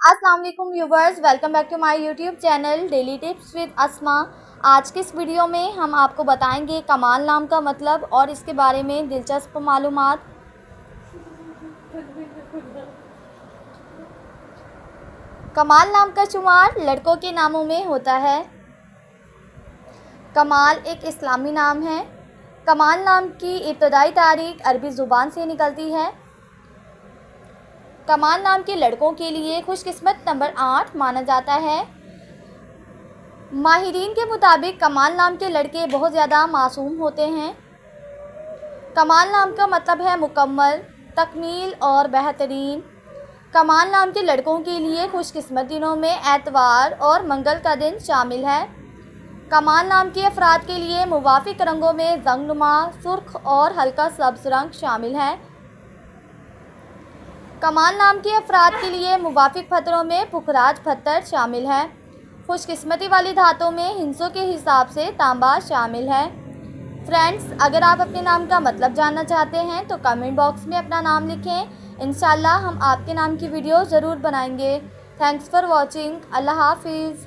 अस्सलाम वालेकुम viewers, welcome back to my YouTube channel daily tips with Asma. आज के इस वीडियो में हम आपको बताएंगे कमाल नाम का मतलब और इसके बारे में दिलचस्प मालूमात। कमाल नाम का शुमार लड़कों के नामों में होता है। कमाल एक इस्लामी नाम है। कमाल नाम की इब्तदाई तारीख अरबी ज़ुबान से निकलती है। कमाल नाम के लड़कों के लिए खुशकिस्मत नंबर 8 माना जाता है। माहिरीन के मुताबिक कमाल नाम के लड़के बहुत ज़्यादा मासूम होते हैं। कमाल नाम का मतलब है मुकम्मल, तकमील और बेहतरीन। कमाल नाम के लड़कों के लिए खुशकिस्मत दिनों में एतवार और मंगल का दिन शामिल है। कमाल नाम के अफराद के लिए मुवाफिक रंगों में जंगनुमा, सुर्ख और हल्का सब्ज़ रंग शामिल है। कमाल नाम के अफराद के लिए मुवाफिक पत्थरों में पुखराज पत्थर शामिल है। खुशकिस्मती वाली धातों में हिंसों के हिसाब से तांबा शामिल है। फ्रेंड्स, अगर आप अपने नाम का मतलब जानना चाहते हैं तो कमेंट बॉक्स में अपना नाम लिखें। इंशाल्लाह हम आपके नाम की वीडियो ज़रूर बनाएंगे। Thanks for watching. अल्लाह हाफिज़।